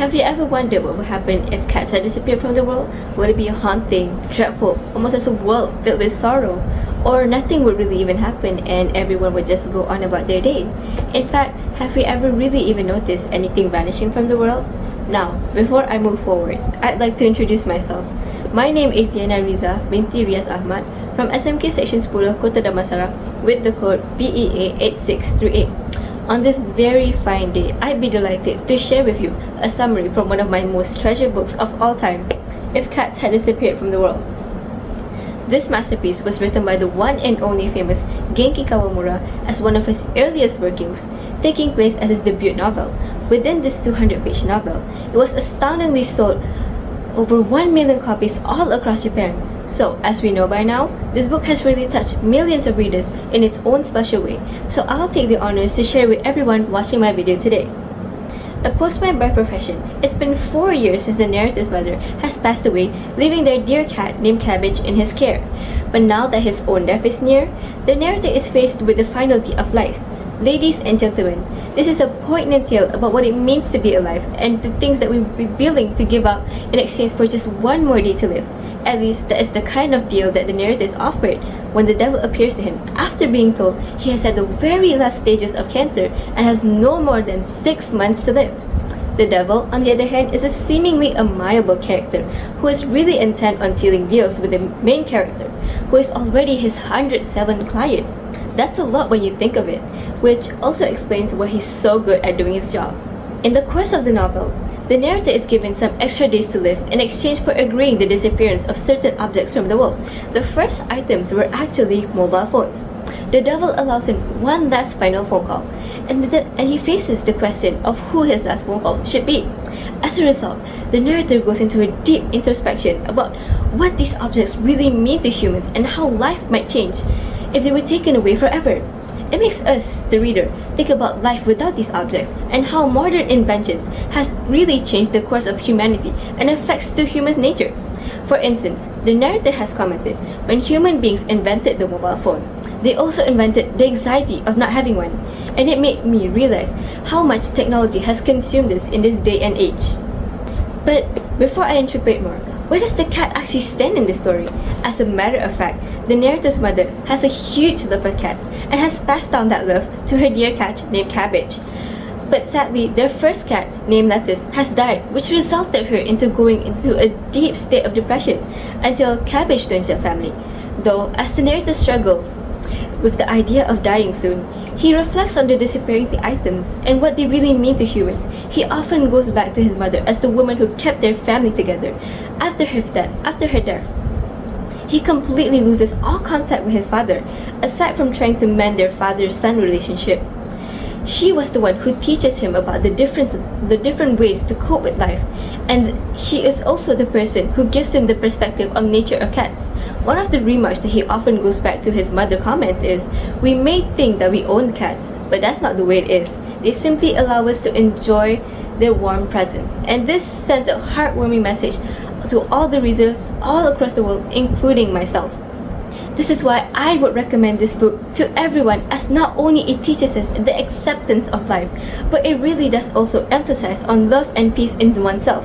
Have you ever wondered what would happen if cats had disappeared from the world? Would it be haunting, dreadful, almost as a world filled with sorrow? Or nothing would really even happen and everyone would just go on about their day? In fact, have we ever really even noticed anything vanishing from the world? Now, before I move forward, I'd like to introduce myself. My name is Diana Riza binti Riaz Ahmad from SMK Section 10 Kota Damansara with the code BEA8638. On this very fine day, I'd be delighted to share with you a summary from one of my most treasured books of all time, If Cats Had Disappeared from the World. This masterpiece was written by the one and only famous Genki Kawamura as one of his earliest workings, taking place as his debut novel. Within this 200-page novel, it was astoundingly sold over 1 million copies all across Japan. So, as we know by now, this book has really touched millions of readers in its own special way, so I'll take the honors to share with everyone watching my video today. A postman by profession, it's been 4 years since the narrator's mother has passed away, leaving their dear cat named Cabbage in his care. But now that his own death is near, the narrator is faced with the finality of life. Ladies and gentlemen, this is a poignant tale about what it means to be alive and the things that we would be willing to give up in exchange for just one more day to live. At least that is the kind of deal that the narrator is offered when the devil appears to him after being told he has at the very last stages of cancer and has no more than 6 months to live. The devil, on the other hand, is a seemingly amiable character who is really intent on sealing deals with the main character, who is already his 107th client. That's a lot when you think of it, which also explains why he's so good at doing his job. In the course of the novel, the narrator is given some extra days to live in exchange for agreeing the disappearance of certain objects from the world. The first items were actually mobile phones. The devil allows him one last final phone call, and he faces the question of who his last phone call should be. As a result, the narrator goes into a deep introspection about what these objects really mean to humans and how life might change if they were taken away forever. It makes us, the reader, think about life without these objects and how modern inventions have really changed the course of humanity and affects to humans' nature. For instance, the narrator has commented, when human beings invented the mobile phone, they also invented the anxiety of not having one, and it made me realize how much technology has consumed us in this day and age. But before I interpret more, where does the cat actually stand in this story? As a matter of fact, the narrator's mother has a huge love for cats and has passed down that love to her dear cat named Cabbage. But sadly, their first cat, named Lettuce, has died, which resulted her into going into a deep state of depression until Cabbage joins the family. Though, as the narrator struggles with the idea of dying soon, he reflects on the disappearing the items and what they really mean to humans. He often goes back to his mother as the woman who kept their family together. After her death, he completely loses all contact with his father, aside from trying to mend their father-son relationship. She was the one who teaches him about the different ways to cope with life, and she is also the person who gives him the perspective of nature of cats. One of the remarks that he often goes back to his mother comments is, "We may think that we own cats, but that's not the way it is. They simply allow us to enjoy their warm presence." And this sends a heartwarming message to all the readers all across the world, including myself. This is why I would recommend this book to everyone, as not only it teaches us the acceptance of life, but it really does also emphasize on love and peace in oneself.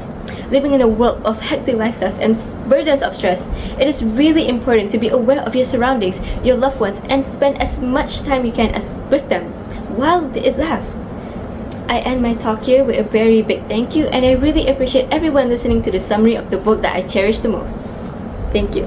Living in a world of hectic lifestyles and burdens of stress, it is really important to be aware of your surroundings, your loved ones, and spend as much time you can with them while it lasts. I end my talk here with a very big thank you, and I really appreciate everyone listening to the summary of the book that I cherish the most. Thank you.